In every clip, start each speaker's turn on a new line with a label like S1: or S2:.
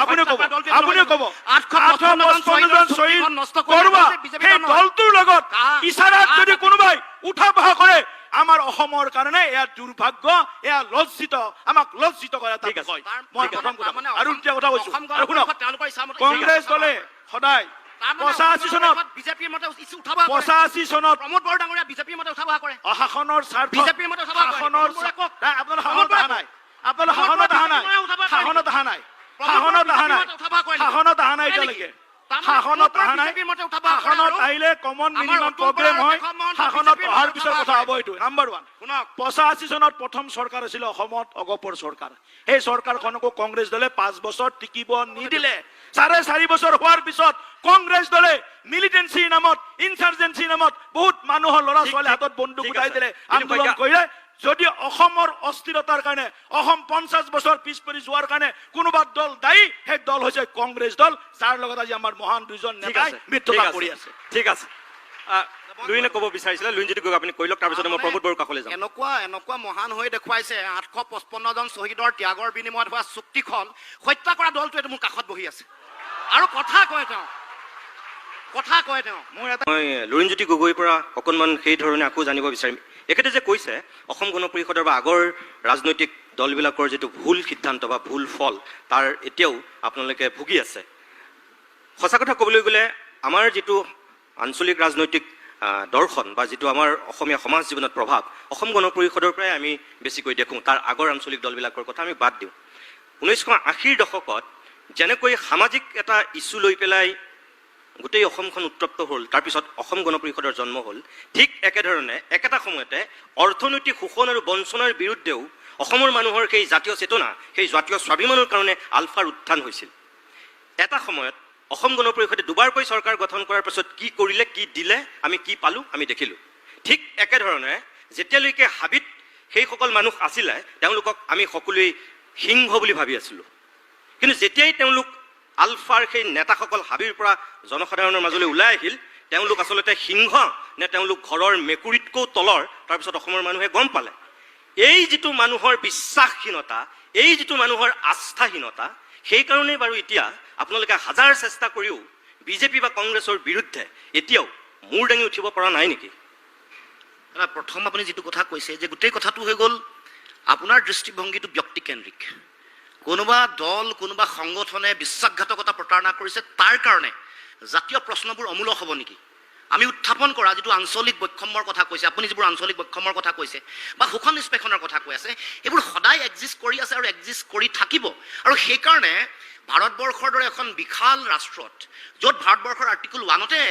S1: আপুনি ক'ব 855 জন শ্বহীদ কৰোৱা সেই দলটোৰ লগত ইছাৰাত যদি কোনোবাই উঠা বহা কৰে আমাৰ অসমৰ কাৰণে এয়া দুৰ্ভাগ্য, এয়া লজ্জিত, আমাক লজ্জিত কৰে। মই প্ৰথম কথা আৰু এতিয়া কথা কৈছো, কংগ্ৰেছ দলে সদায় 85 চনত বিজেপিৰ মতে উঠাব 85 চনত প্ৰমোদ বড়ো ডাঙৰীয়া বিজেপিৰ মতে উঠাব কৰে শাসনৰ স্বাৰ্থ বিজেপিৰ মতে উঠাব শাসনৰ আপোনাৰ শাসনত অহা নাই, আপোনাৰ শাসনত অহা নাই, শাসনত অহা নাই, শাসনত অহা নাই, শাসনত অহা নাই এতিয়ালৈকে শাসনত অহা নাই। শাসনত আহিলে কমন মিনিমাম প্ৰগ্ৰেম হয়, শাসনত অহাৰ পিছৰ কথা হ'ব। এইটো নাম্বাৰ 1। 85 চনত প্ৰথম চৰকাৰ আছিল অসমত অগপৰ চৰকাৰ। সেই চৰকাৰখনকো কংগ্ৰেছ দলে 5 বছৰ টিকিব নিদিলে। 4.5 বছৰ হোৱাৰ পিছত কংগ্ৰেছ দলে মিলিটেন্সিৰ নামত, ইনচাৰ্জেন্সিৰ নামত বহুত মানুহৰ ল'ৰা ছোৱালী হাতত বন্দুক উঠাই দিলে, আন্দোলন কৰিলে। যদি অসমৰ অস্থিৰতাৰ কাৰণে, অসম 50 বছৰ পিছ পৰি যোৱাৰ কাৰণে কোনোবা দল দায়ী, সেই দল হৈছে কংগ্ৰেছ দল, যাৰ লগত আজি আমাৰ মহান দুজন নেতাই মৃত্যুতা কৰি আছে।
S2: ঠিক আছে, লুইনে ক'ব বিচাৰিছিলে, লুইন যদি আপুনি কৈ লওক, তাৰপিছত মই প্ৰমোদ বড়োৰ কাষলৈ যাম।
S3: এনেকুৱা মহান হৈ দেখুৱাইছে 855 জন শ্বহীদৰ ত্যাগৰ বিনিময়ত হোৱা চুক্তিখন হত্যা কৰা দলটোৱে মোৰ কাষত বহি আছে আৰু কথা কয় তেওঁ।
S2: মই লুৰিণজ্যোতি গগৈৰ পৰা অকণমান সেই ধৰণে আকৌ জানিব বিচাৰিম। এখেতে যে কৈছে অসম গণ পৰিষদৰ বা আগৰ ৰাজনৈতিক দলবিলাকৰ যিটো ভুল সিদ্ধান্ত বা ভুল ফল, তাৰ এতিয়াও আপোনালোকে ভুগি আছে। সঁচা কথা ক'বলৈ গ'লে আমাৰ যিটো আঞ্চলিক ৰাজনৈতিক দৰ্শন বা যিটো আমাৰ অসমীয়া সমাজ জীৱনত প্ৰভাৱ, অসম গণ পৰিষদৰ পৰাই আমি বেছিকৈ দেখোঁ। তাৰ আগৰ আঞ্চলিক দলবিলাকৰ কথা আমি বাদ দিওঁ। 1980ৰ দশকত যেনেকৈ সামাজিক এটা ইছ্যু লৈ পেলাই গোটেই অসমখন উত্তপ্ত হ'ল, তাৰপিছত অসম গণ পৰিষদৰ জন্ম হ'ল, ঠিক একেধৰণে একেটা সময়তে অৰ্থনৈতিক শোষণ আৰু বঞ্চনাৰ বিৰুদ্ধেও অসমৰ মানুহৰ সেই জাতীয় চেতনা, সেই জাতীয় স্বাভিমানৰ কাৰণে আলফাৰ উত্থান হৈছিল। এটা সময়ত অসম গণ পৰিষদে দুবাৰকৈ চৰকাৰ গঠন কৰাৰ পাছত কি কৰিলে, কি দিলে, আমি কি পালোঁ, আমি দেখিলোঁ। ঠিক একেধৰণে যেতিয়ালৈকে হাবিত সেইসকল মানুহ আছিলে, তেওঁলোকক আমি সকলোৱেই সিংহ বুলি ভাবি আছিলোঁ। কিন্তু যেতিয়াই তেওঁলোক আলফাৰ সেই নেতাসকল হাবিৰ পৰা জনসাধাৰণৰ মাজলৈ ওলাই আহিল, তেওঁলোক আচলতে সিংহ নে তেওঁলোক ঘৰৰ মেকুৰীতকৈও তলৰ, তাৰপিছত অসমৰ মানুহে গম পালে। এই যিটো মানুহৰ বিশ্বাসহীনতা, এই যিটো মানুহৰ আস্থাহীনতা, সেইকাৰণেই বাৰু এতিয়া আপোনালোকে হাজাৰ চেষ্টা কৰিও বিজেপি বা কংগ্ৰেছৰ বিৰুদ্ধে এতিয়াও মূৰ দাঙি উঠিব পৰা নাই নেকি?
S3: প্ৰথম আপুনি যিটো কথা কৈছে যে গোটেই কথাটো হৈ গ'ল আপোনাৰ দৃষ্টিভংগীটো ব্যক্তিকেন্দ্ৰিক। কোনোবা দল, কোনোবা সংগঠনে বিশ্বাসঘাতকতা প্ৰতাৰণা কৰিছে, তাৰ কাৰণে জাতীয় প্ৰশ্নবোৰ অমূলক হ'ব নেকি? আমি উত্থাপন কৰা যিটো আঞ্চলিক বৈষম্যৰ কথা কৈছে, আপুনি যিবোৰ আঞ্চলিক বৈষম্যৰ কথা কৈছে বা শোষণ নিষ্পেষণৰ কথা কৈ আছে, এইবোৰ সদায় এক্সিষ্ট কৰি আছে আৰু এক্সিষ্ট কৰি থাকিব। আৰু সেইকাৰণে ভাৰতবৰ্ষৰ দৰে এখন বিশাল ৰাষ্ট্ৰত, য'ত ভাৰতবৰ্ষৰ আৰ্টিকল 1তে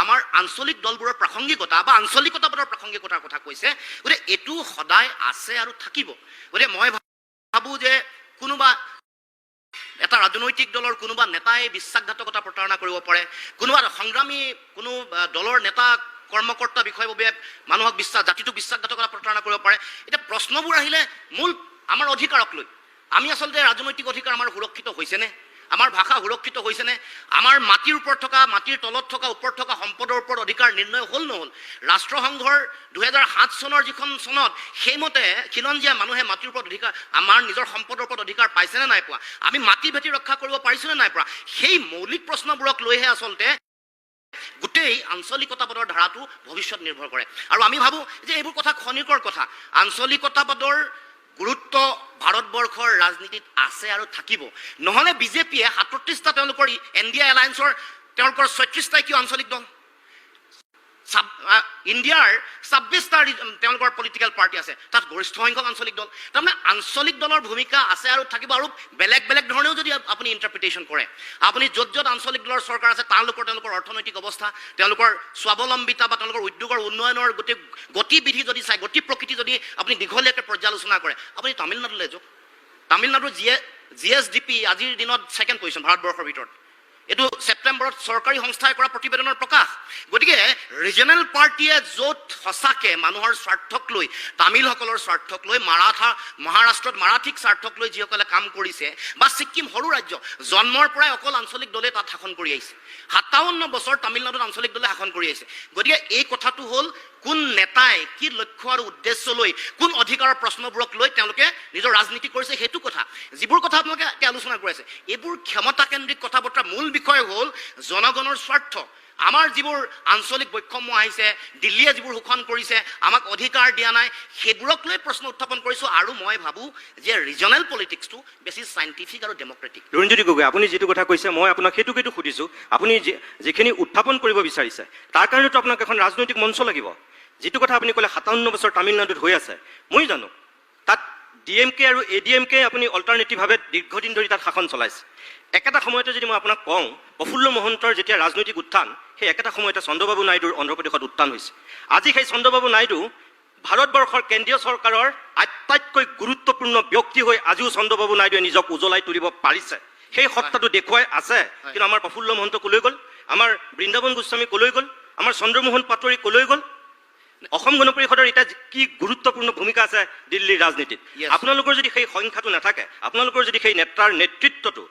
S3: আমাৰ আঞ্চলিক দলবোৰৰ প্ৰাসংগিকতা বা আঞ্চলিকতাবাদৰ প্ৰাসংগিকতাৰ কথা কৈছে, গতিকে এইটো সদায় আছে আৰু থাকিব। গতিকে মই ভাবোঁ যে কোনোবা এটা ৰাজনৈতিক দলৰ কোনোবা নেতাই বিশ্বাসঘাতকতা প্ৰতাৰণা কৰিব পাৰে, কোনোবা সংগ্ৰামী কোনো দলৰ নেতা কৰ্মকৰ্তা বিষয়ববীয়া মানুহক জাতিটোক বিশ্বাসঘাতকতা প্ৰতাৰণা কৰিব পাৰে। এতিয়া প্ৰশ্নবোৰ আহিলে মূল আমাৰ অধিকাৰক লৈ, আমি আচলতে ৰাজনৈতিক অধিকাৰ আমাৰ সুৰক্ষিত হৈছেনে? আমাৰ ভাষা সুৰক্ষিত হৈছেনে? আমাৰ মাটিৰ ওপৰত থকা, মাটিৰ তলত থকা, ওপৰত থকা সম্পদৰ ওপৰত অধিকাৰ নিৰ্ণয় হ'ল নহ'ল? ৰাষ্ট্ৰসংঘৰ 2007 চনৰ যিখন চনত, সেইমতে খিলঞ্জীয়া মানুহে মাটিৰ ওপৰত অধিকাৰ, আমাৰ নিজৰ সম্পদৰ ওপৰত অধিকাৰ পাইছেনে নাই পোৱা? আমি মাটি ভেটি ৰক্ষা কৰিব পাৰিছোনে নাই পৰা? সেই মৌলিক প্ৰশ্নবোৰক লৈহে আচলতে গোটেই আঞ্চলিকতাবাদৰ ধাৰাটো ভৱিষ্যত নিৰ্ভৰ কৰে। আৰু আমি ভাবোঁ যে এইবোৰ কথা খনিকৰ কথা। আঞ্চলিকতাবাদৰ গুৰুত্ব ভাৰতবৰ্ষৰ ৰাজনীতিত আছে আৰু থাকিব। নহ'লে বিজেপিয়ে 37টা তেওঁলোকৰ NDA এলায়েন্সৰ তেওঁলোকৰ 36টাই কিয় আঞ্চলিক দল? ইণ্ডিয়াৰ 26টা তেওঁলোকৰ পলিটিকেল পাৰ্টি আছে, তাত গৰিষ্ঠ সংখ্যক আঞ্চলিক দল। তাৰমানে আঞ্চলিক দলৰ ভূমিকা আছে আৰু থাকিব। আৰু বেলেগ বেলেগ ধৰণেও যদি আপুনি ইণ্টাৰপ্ৰিটেশ্যন কৰে, আপুনি য'ত য'ত আঞ্চলিক দলৰ চৰকাৰ আছে, তেওঁলোকৰ অৰ্থনৈতিক অৱস্থা, তেওঁলোকৰ স্বাৱলম্বিতা বা তেওঁলোকৰ উদ্যোগৰ উন্নয়নৰ গোটেই গতিবিধি যদি চাই, গতি প্ৰকৃতি যদি আপুনি দীঘলীয়াকৈ পৰ্যালোচনা কৰে, আপুনি তামিলনাডুলৈ যাওক। তামিলনাডুৰ GSDP আজিৰ দিনত 2nd পজিশ্যন ভাৰতবৰ্ষৰ ভিতৰত। এইটো ছেপ্টেম্বৰত চৰকাৰী সংস্থাই কৰা প্ৰতিবেদনৰ প্ৰকাশ। গতিকে ৰিজনেল পাৰ্টীয়ে য'ত সঁচাকে মানুহৰ স্বাৰ্থক লৈ, তামিলসকলৰ স্বাৰ্থক লৈ, মহাৰাষ্ট্ৰত মাৰাঠিক স্বাৰ্থক লৈ যিসকলে কাম কৰিছে, বা ছিক্কিম সৰু ৰাজ্য, জন্মৰ পৰাই অকল আঞ্চলিক দলে তাত শাসন কৰি আহিছে। 57 বছৰ তামিলনাডুত আঞ্চলিক দলে শাসন কৰি আহিছে। গতিকে এই কথাটো হ'ল কোন নেতাই কি লক্ষ্য আৰু উদ্দেশ্য লৈ কোন অধিকাৰৰ প্ৰশ্নবোৰক লৈ তেওঁলোকে নিজৰ ৰাজনীতি কৰিছে সেইটো কথা যিবোৰ কথা আপোনালোকে এতিয়া আলোচনা কৰি আছে এইবোৰ ক্ষমতাকেন্দ্ৰিক কথা বতৰা মূল বিষয় হ'ল জনগণৰ স্বাৰ্থ আমাৰ যিবোৰ আঞ্চলিক বৈষম্য আহিছে দিল্লীয়ে যিবোৰ শোষণ কৰিছে আমাক অধিকাৰ দিয়া নাই সেইবোৰক লৈ প্ৰশ্ন উত্থাপন কৰিছোঁ আৰু মই ভাবোঁ যে ৰিজনেল পলিটিক্সটো বেছি চাইণ্টিফিক আৰু ডেমক্ৰেটিক
S2: লুৰিণজ্যোতি গগৈ আপুনি যিটো কথা কৈছে মই আপোনাক সেইটো সুধিছোঁ আপুনি যিখিনি উত্থাপন কৰিব বিচাৰিছে তাৰ কাৰণেতো আপোনাক এখন ৰাজনৈতিক মঞ্চ লাগিব যিটো কথা আপুনি ক'লে 57 বছৰ তামিলনাডুত হৈ আছে মই জানো তাত DMK আৰু ADMK আপুনি অল্টাৰনেটিভভাৱে দীৰ্ঘদিন ধৰি তাত শাসন চলাইছে একেটা সময়তে যদি মই আপোনাক কওঁ প্ৰফুল্ল মহন্তৰ যেতিয়া ৰাজনৈতিক উত্থান সেই একেটা সময়তে চন্দ্ৰবাবু নাইডুৰ অন্ধ্ৰপ্ৰদেশত উত্থান হৈছে আজি সেই চন্দ্ৰবাবু নাইডু ভাৰতবৰ্ষৰ কেন্দ্ৰীয় চৰকাৰৰ আটাইতকৈ গুৰুত্বপূৰ্ণ ব্যক্তি হৈ আজিও চন্দ্ৰবাবু নাইডুৱে নিজক উজ্বলাই তুলিব পাৰিছে সেই সত্তাটো দেখুৱাই আছে কিন্তু আমাৰ প্ৰফুল্ল মহন্ত কলৈ গ'ল আমাৰ বৃন্দাবন গোস্বামী কলৈ গ'ল আমাৰ চন্দ্ৰমোহন পাটোৱাৰী কলৈ গ'ল অসম গণ পৰিষদৰ এটা কি গুৰুত্বপূৰ্ণ ভূমিকা আছে দিল্লীৰ ৰাজনীতিত আপোনালোকৰ যদি সেই সংখ্যাটো নাথাকে আপোনালোকৰ যদি সেই নেতাৰ নেতৃত্বটো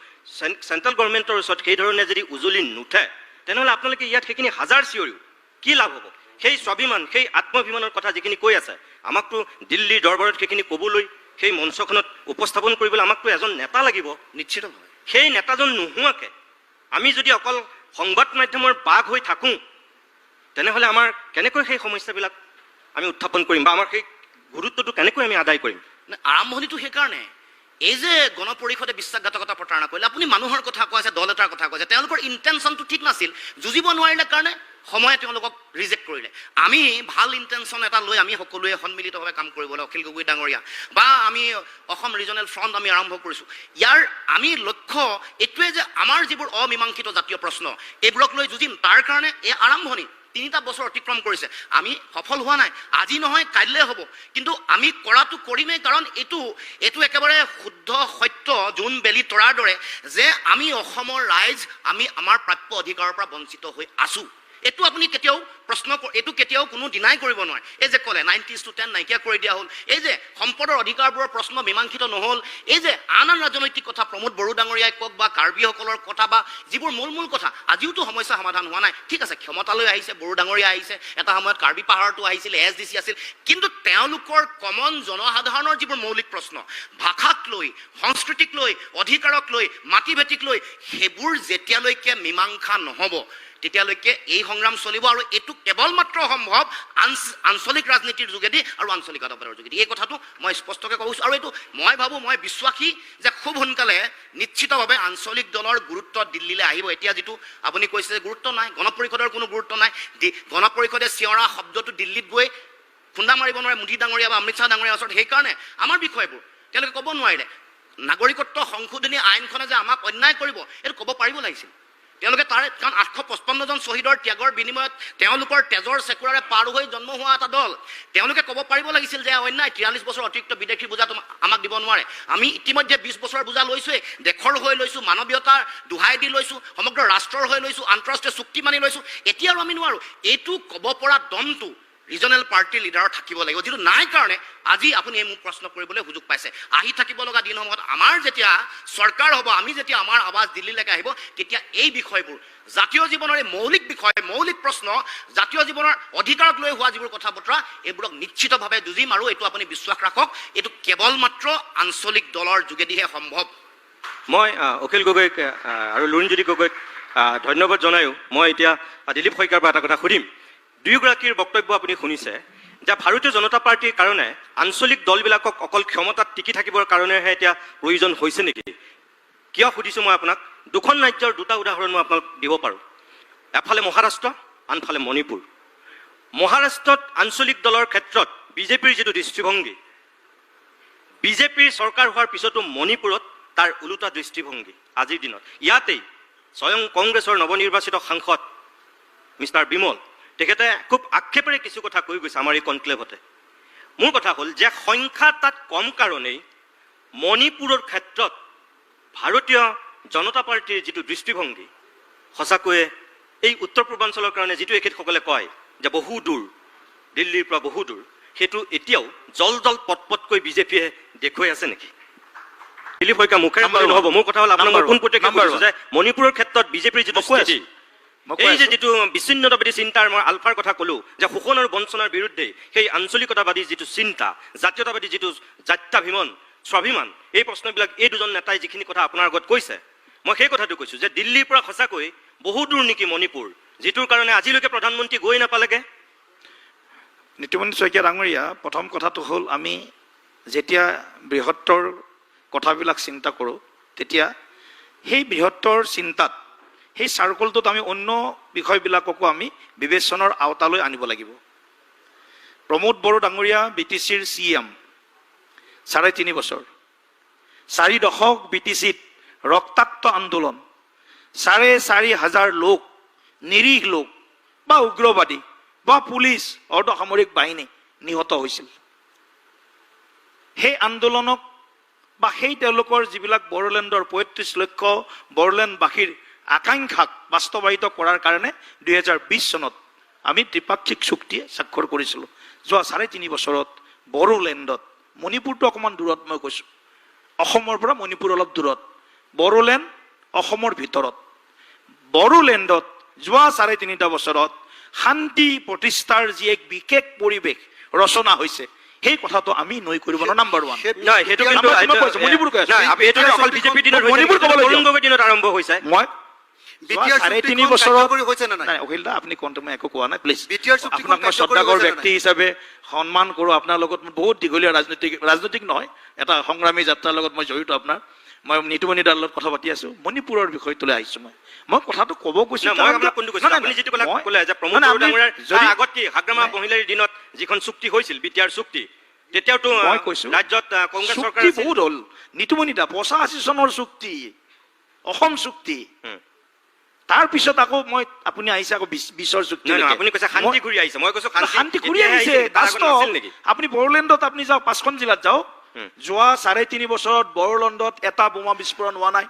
S2: চেণ্ট্ৰেল গভৰ্ণমেণ্টৰ ওচৰত সেই ধৰণে যদি উজলি নুঠে তেনেহ'লে আপোনালোকে ইয়াত সেইখিনি হাজাৰ চিঞৰিও কি লাভ হ'ব সেই স্বাভিমান সেই আত্মভিমানৰ কথা যিখিনি কৈ আছে আমাকতো দিল্লীৰ দৰবাৰত সেইখিনি ক'বলৈ সেই মঞ্চখনত উপস্থাপন কৰিবলৈ আমাকতো এজন নেতা লাগিব
S3: নিশ্চিতভাৱে
S2: সেই নেতাজন নোহোৱাকৈ আমি যদি অকল সংবাদ মাধ্যমৰ বাঘ হৈ থাকোঁ তেনেহ'লে আমাৰ কেনেকৈ সেই সমস্যাবিলাক আমি উত্থাপন কৰিম বা আমাৰ সেই গুৰুত্বটো কেনেকৈ আমি আদায় কৰিম
S3: আৰম্ভণিটো সেইকাৰণে এই যে গণ পৰিষদে বিশ্বাসঘাতকতা প্ৰতাৰণা কৰিলে আপুনি মানুহৰ কথা কৈ আছে দল এটাৰ কথা কৈছে তেওঁলোকৰ ইণ্টেনশ্যনটো ঠিক নাছিল যুঁজিব নোৱাৰিলে কাৰণে সময়ে তেওঁলোকক ৰিজেক্ট কৰিলে আমি ভাল ইণ্টেনশ্যন এটা লৈ আমি সকলোৱে সন্মিলিতভাৱে কাম কৰিবলৈ অখিল গগৈ ডাঙৰীয়া বা আমি অসম ৰিজনেল ফ্ৰণ্ট আমি আৰম্ভ কৰিছোঁ ইয়াৰ আমি লক্ষ্য এইটোৱে যে আমাৰ যিবোৰ অমীমাংসিত জাতীয় প্ৰশ্ন এইবোৰক লৈ যুঁজিম তাৰ কাৰণে এই আৰম্ভণি 3টা বছৰ অতিক্ৰম কৰিছে আমি সফল হোৱা নাই আজি নহয় কাইলৈ হ'ব কিন্তু আমি কৰাটো কৰিমেই কাৰণ এইটো একেবাৰে শুদ্ধ সত্য জোন বেলি তৰাৰ দৰে যে আমি অসমৰ ৰাইজ আমি আমাৰ প্ৰাপ্য অধিকাৰৰ পৰা বঞ্চিত হৈ আছোঁ এইটো আপুনি কেতিয়াও প্ৰশ্ন এইটো কেতিয়াও কোনো ডিনাই কৰিব নোৱাৰে এই যে ক'লে 90:10 নাইকিয়া কৰি দিয়া হ'ল এই যে সম্পদৰ অধিকাৰবোৰৰ প্ৰশ্ন মীমাংসিত নহ'ল এই যে আন ৰাজনৈতিক কথা প্ৰমোদ বড়ো ডাঙৰীয়াই কওক বা কাৰ্বিসকলৰ কথা বা যিবোৰ মূল কথা আজিওতো সমস্যা সমাধান হোৱা নাই ঠিক আছে ক্ষমতালৈ আহিছে বড়ো ডাঙৰীয়া আহিছে এটা সময়ত কাৰ্বি পাহাৰটো আহিছিল SDC আছিল কিন্তু তেওঁলোকৰ কমন জনসাধাৰণৰ যিবোৰ মৌলিক প্ৰশ্ন ভাষাক লৈ সংস্কৃতিক লৈ অধিকাৰক লৈ মাটি ভেটিক লৈ সেইবোৰ যেতিয়ালৈকে মীমাংসা নহ'ব তেতিয়ালৈকে এই সংগ্ৰাম চলিব আৰু এইটো কেৱল মাত্ৰ সম্ভৱ আঞ্চলিক ৰাজনীতিৰ যোগেদি আৰু আঞ্চলিক আদালতৰ যোগেদি এই কথাটো মই স্পষ্টকৈ কৈছোঁ আৰু এইটো মই ভাবোঁ মই বিশ্বাসী যে খুব সোনকালে নিশ্চিতভাৱে আঞ্চলিক দলৰ গুৰুত্ব দিল্লীলৈ আহিব এতিয়া যিটো আপুনি কৈছে যে গুৰুত্ব নাই গণ পৰিষদৰ কোনো গুৰুত্ব নাই গণ পৰিষদে চিঞৰা শব্দটো দিল্লীত গৈ খুন্দা মাৰিব নোৱাৰে মোদী ডাঙৰীয়া বা অমিত শ্বাহ ডাঙৰীয়াৰ ওচৰত সেইকাৰণে আমাৰ বিষয়বোৰ তেওঁলোকে ক'ব নোৱাৰিলে নাগৰিকত্ব সংশোধনী আইনখনে যে আমাক অন্যায় কৰিব এইটো ক'ব পাৰিব লাগিছিল তেওঁলোকে তাৰে কাৰণ 855 জন শ্বহীদৰ ত্যাগৰ বিনিময়ত তেওঁলোকৰ তেজৰ চেকুৰাৰে পাৰ হৈ জন্ম হোৱা এটা দল তেওঁলোকে ক'ব পাৰিব লাগিছিল যে অন্যায় 43 বছৰ অতিৰিক্ত বিদেশী বোজা আমাক দিব নোৱাৰে আমি ইতিমধ্যে 20 বছৰৰ বোজা লৈছোঁৱেই দেশৰ হৈ লৈছোঁ মানৱীয়তাৰ দোহাই দি লৈছোঁ সমগ্ৰ ৰাষ্ট্ৰৰ হৈ লৈছোঁ আন্তঃৰাষ্ট্ৰীয় চুক্তি মানি লৈছোঁ এতিয়া আৰু আমি নোৱাৰোঁ এইটো ক'ব পৰা দমটো ৰিজনেল পাৰ্টিৰ লিডাৰৰ থাকিব লাগিব যিটো নাই কাৰণে আজি আপুনি মোক প্ৰশ্ন কৰিবলৈ সুযোগ পাইছে আহি থাকিব লগা দিনসমূহত আমাৰ যেতিয়া চৰকাৰ হ'ব আমি যেতিয়া আমাৰ আৱাজ দিল্লীলৈকে আহিব তেতিয়া এই বিষয়বোৰ জাতীয় জীৱনৰ এই মৌলিক বিষয় মৌলিক প্ৰশ্ন জাতীয় জীৱনৰ অধিকাৰক লৈ হোৱা যিবোৰ কথা বতৰা এইবোৰক নিশ্চিতভাৱে যুঁজিম আৰু এইটো আপুনি বিশ্বাস ৰাখক এইটো কেৱল মাত্ৰ আঞ্চলিক দলৰ যোগেদিহে সম্ভৱ
S2: মই অখিল গগৈক আৰু লুৰিণজ্যোতি গগৈক ধন্যবাদ জনায়ো মই এতিয়া দিলীপ শইকীয়াৰ পৰা এটা কথা সুধিম দুয়োগৰাকীৰ বক্তব্য আপুনি শুনিছে যে ভাৰতীয় জনতা পাৰ্টিৰ কাৰণে আঞ্চলিক দলবিলাকক অকল ক্ষমতাত টিকি থাকিবৰ কাৰণেহে এতিয়া প্ৰয়োজন হৈছে নেকি কিয় সুধিছোঁ মই আপোনাক দুখন ৰাজ্যৰ দুটা উদাহৰণ মই আপোনাক দিব পাৰোঁ এফালে মহাৰাষ্ট্ৰ আনফালে মণিপুৰ মহাৰাষ্ট্ৰত আঞ্চলিক দলৰ ক্ষেত্ৰত বিজেপিৰ যিটো দৃষ্টিভংগী বিজেপিৰ চৰকাৰ হোৱাৰ পিছতো মণিপুৰত তাৰ ওলোটা দৃষ্টিভংগী আজিৰ দিনত ইয়াতেই স্বয়ং কংগ্ৰেছৰ নৱনিৰ্বাচিত সাংসদ মিষ্টাৰ বিমল তেখেতে খুব আক্ষেপেৰে কিছু কথা কৈ গৈছে আমাৰ এই কনক্লেভতে মোৰ কথা হ'ল যে সংখ্যা তাত কম কাৰণেই মণিপুৰৰ ক্ষেত্ৰত ভাৰতীয় জনতা পাৰ্টিৰ যিটো দৃষ্টিভংগী সঁচাকৈয়ে এই উত্তৰ পূৰ্বাঞ্চলৰ কাৰণে যিটো এখেতসকলে কয় যে বহু দূৰ দিল্লীৰ পৰা বহু দূৰ সেইটো এতিয়াও জল পটপটকৈ বিজেপিয়ে দেখুৱাই আছে নেকি দিলীপ শইকীয়া মুখেৰে নহ'ব মোৰ কথা হ'ল আপোনাক মই পোনপটীয়াকৈ কৈছোঁ যে মণিপুৰৰ ক্ষেত্ৰত বিজেপিৰ যিটো স্থিতি
S1: মই কৈ
S2: এই যে
S1: আছো।
S2: যিটো বিচ্ছিন্নতাবাদী চিন্তাৰ মই আলফাৰ কথা ক'লো যে শোষণ আৰু বঞ্চনাৰ বিৰুদ্ধে সেই আঞ্চলিকতাবাদী যিটো চিন্তা, জাতীয়তাবাদী যিটো জাত্যাভিমান, স্বাভিমান, এই প্ৰশ্নবিলাক এই দুজন নেতাই যিখিনি কথা আপোনাৰ আগত কৈছে, মই সেই কথাটো কৈছোঁ যে দিল্লীৰ পৰা সঁচাকৈ বহু দূৰ নেকি মণিপুৰ, যিটোৰ কাৰণে আজিলৈকে প্ৰধানমন্ত্ৰী গৈ নাপালেগে।
S1: নিতুমণি শইকীয়া ডাঙৰীয়া, প্ৰথম কথাটো হ'ল আমি যেতিয়া বৃহত্তৰ কথাবিলাক চিন্তা কৰোঁ তেতিয়া সেই বৃহত্তৰ চিন্তাত সেই চাৰ্কলটোত আমি অন্য বিষয়বিলাককো আমি বিবেচনাৰ আওতালৈ আনিব লাগিব। প্ৰমোদ বড়ো ডাঙৰীয়া BTCৰ CM, 3.5 বছৰ, 4 দশক BTCত ৰক্তাক্ত আন্দোলন, 4,500 লোক, নিৰীহ লোক বা উগ্ৰবাদী বা পুলিচ অৰ্ধসামৰিক বাহিনী নিহত হৈছিল। সেই আন্দোলনক বা সেই তেওঁলোকৰ যিবিলাক বড়োলেণ্ডৰ 35 লক্ষ বড়োলেণ্ডবাসীৰ আকাংক্ষাক বাস্তৱায়িত কৰাৰ কাৰণে 2020 চনত আমি দ্বিপাক্ষিক চুক্তি স্বাক্ষৰ কৰিছিলোঁ। যোৱা 3.5 বছৰত বড়োলেণ্ডত, মণিপুৰটো অকণমান দূৰত মই কৈছোঁ, অসমৰ পৰা মণিপুৰ অলপ দূৰত, বড়োলেণ্ড অসমৰ ভিতৰত, বড়োলেণ্ডত যোৱা 3.5 বছৰত শান্তি প্ৰতিষ্ঠাৰ যি এক বিশেষ পৰিৱেশ ৰচনা হৈছে, সেই কথাটো আমি নৈ কৰিব নোৱাৰোঁ। নাম্বাৰ 1
S2: নাই, সেইটো কিন্তু
S1: মণিপুৰ কৈ আছো।
S2: নাই, এইটো অকল বিজেপিৰ দিনত
S1: মণিপুৰ ক'বলৈ দিয়ক।
S2: তৰুণ গগৈৰ দিনত আৰম্ভ হৈছে।
S1: মই
S4: BTR
S1: 3.5
S4: চুক্তিখন
S1: বছৰত
S4: কাৰ্যকৰী হৈছে নে নাই?
S1: নাই অখিল দা, আপুনি কোনটো মই একো কোৱা নাই, প্লিজ।
S4: BTR চুক্তিখন
S1: আপোনাক মই
S4: কাৰ্যকৰী
S1: শ্ৰদ্ধাকৰ
S4: হৈছে নে
S1: ব্যক্তি হিচাপে সন্মান কৰোঁ। আপোনাৰ লগত মই বহুত দীঘলীয়া ৰাজনৈতিক নহয়, এটা সংগ্ৰামী যাত্ৰাৰ লগত মই জড়িত। মই নিতুমণি দাৰ লগত কথা পাতি আছো, মণিপুৰৰ বিষয়টোলৈ আহিছো। মই কথাটো ক'ব কৈছো।
S2: মই আপোনাক কোনটো কৈছো, আপুনি যিটো ক'লে যে প্ৰমোদ বড়ো ডাঙৰীয়াৰ আগত কি হাগ্ৰামা মহিলাৰ দিনত যিখন চুক্তি হৈছিল BTR চুক্তি, তেতিয়াওতো
S1: মই কৈছো
S2: ৰাজ্যত কংগ্ৰেছ চৰকাৰ
S1: চুক্তি বহুত হ'ল। নিতুমণি দা 85 চনৰ চুক্তি, অসম চুক্তি, তাৰ পিছত আকৌ আপুনি আহিছে আকৌ 20ৰ চুক্তি।
S2: আপুনি কৈছে শান্তি ঘূৰি আহিছে, মই কৈছো
S1: শান্তি ঘূৰি আহিছে। আপুনি বড়োলেণ্ডত আপুনি যাওক, 5খন জিলাত যাওক, যোৱা 3.5 বছৰত বড়োলেণ্ডত এটা বোমা বিস্ফোৰণ হোৱা নাই,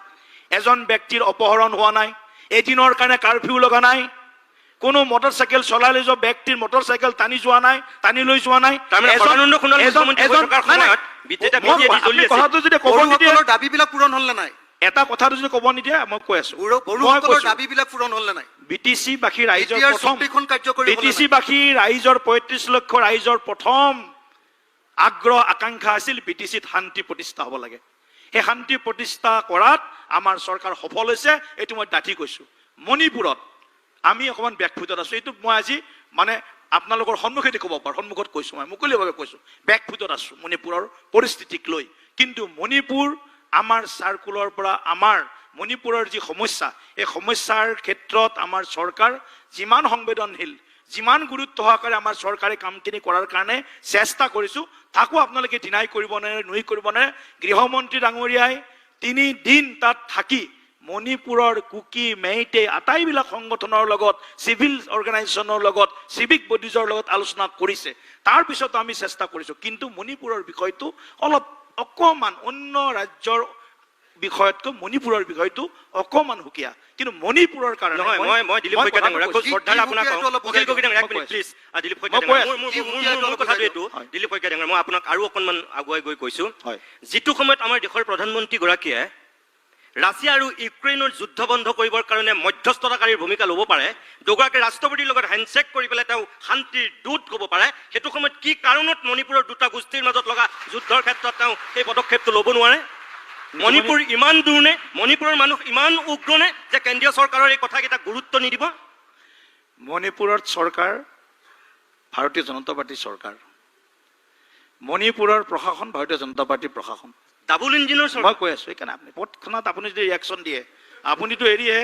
S1: এজন ব্যক্তিৰ অপহৰণ হোৱা নাই, এদিনৰ কাৰণে কাৰফিউ লগা নাই, কোনো মটৰচাইকেল চলাই যোৱা ব্যক্তিৰ মটৰচাইকেল টানি যোৱা নাই, টানি লৈ যোৱা নাই। কথাটো যদি ক'ব নিদিয়ে,
S4: বড়োসকলৰ দাবীবিলাক পূৰণ হ'ল নে নাই?
S1: এটা কথাটো যদি ক'ব নিদিয়ে মই কৈ আছো,
S4: বড়োসকলৰ দাবীবিলাক পূৰণ হ'ল নে নাই?
S1: BTC বাসী ৰাইজৰ
S4: BTR
S1: প্ৰথম
S4: চুক্তিখন কাৰ্যকৰী হ'ল নে নাই?
S1: BTC বাসী ৰাইজৰ 35 লক্ষ ৰাইজৰ প্ৰথম আগ্ৰহ আকাংক্ষা আছিল BTCত শান্তি প্ৰতিষ্ঠা হ'ব লাগে। সেই শান্তি প্ৰতিষ্ঠা কৰাত আমাৰ চৰকাৰ সফল হৈছে, এইটো মই ডাঠি কৈছো। মণিপুৰত আমি অকণমান ব্যাকফুটত আছো, এইটো মই আজি মানে আপোনালোকৰ সন্মুখেদি ক'ব পাৰোঁ, সন্মুখত কৈছো, মই মুকলিভাৱে কৈছো, ব্যাকফুটত আছো মণিপুৰৰ পৰিস্থিতিক লৈ। কিন্তু মণিপুৰ আমাৰ চাৰ্কুলৰ পৰা আমাৰ মণিপুৰৰ যি সমস্যা, এই সমস্যাৰ ক্ষেত্ৰত আমাৰ চৰকাৰ যিমান সংবেদনশীল, যিমান গুৰুত্ব সহকাৰে আমাৰ চৰকাৰে কামখিনি কৰাৰ কাৰণে চেষ্টা কৰিছো, তাকো আপোনালোকে ডিনাই কৰিব নোৱাৰে, নুই কৰিব নোৱাৰে। গৃহমন্ত্ৰী ডাঙৰীয়াই 3 দিন তাত থাকি মণিপুৰৰ কুকি, মেইটে আটাইবিলাক সংগঠনৰ লগত, চিভিল অৰ্গেনাইজেশ্যনৰ লগত, চিভিক বডিজৰ লগত আলোচনা কৰিছে। তাৰপিছত আমি চেষ্টা কৰিছো, কিন্তু মণিপুৰৰ বিষয়টো অলপ অকণমান অন্য ৰাজ্যৰ বিষয়তকৈ মণিপুৰৰ বিষয়টো অকণমান সুকীয়া। কিন্তু মণিপুৰৰ কাৰণে
S2: নহয়, মই দিলীপ শইকীয়া ডাঙৰীয়া খুব শ্ৰদ্ধাৰে আপোনাক দিলীপ শইকীয়া ডাঙৰীয়া প্লিজ, দিলীপ শইকীয়া ডাঙৰীয়া মোৰ কথাটো এইটো, দিলীপ শইকীয়া ডাঙৰীয়া মই আপোনাক আৰু অকণমান আগুৱাই গৈ কৈছো, যিটো সময়ত আমাৰ দেশৰ প্ৰধানমন্ত্ৰীগৰাকীয়ে ৰাছিয়া আৰু ইউক্ৰেইনৰ যুদ্ধ বন্ধ কৰিবৰ কাৰণে মধ্যস্থতাকাৰীৰ ভূমিকা ল'ব পাৰে, দুগৰাকী ৰাষ্ট্ৰপতিৰ লগত হেণ্ডশ্বেক কৰি পেলাই তেওঁ শান্তিৰ দূত ক'ব পাৰে, সেইটো সময়ত কি কাৰণত মণিপুৰৰ দুটা গোষ্ঠীৰ মাজত লগা যুদ্ধৰ ক্ষেত্ৰত তেওঁ সেই পদক্ষেপটো ল'ব নোৱাৰে? মণিপুৰ ইমান দূৰ নে, মণিপুৰৰ মানুহ ইমান উগ্ৰ নে যে কেন্দ্ৰীয় চৰকাৰৰ এই কথাকেইটা গুৰুত্ব নিদিব?
S1: মণিপুৰত চৰকাৰ ভাৰতীয় জনতা পাৰ্টীৰ চৰকাৰ, মণিপুৰৰ প্ৰশাসন ভাৰতীয় জনতা পাৰ্টীৰ প্ৰশাসন,
S2: ডাবল ইঞ্জিনৰ
S1: মই কৈ আছো। সেইকাৰণে আপুনি তৎক্ষণাত আপুনি যদি ৰিয়েকশ্যন দিয়ে, আপুনিতো এৰিয়ে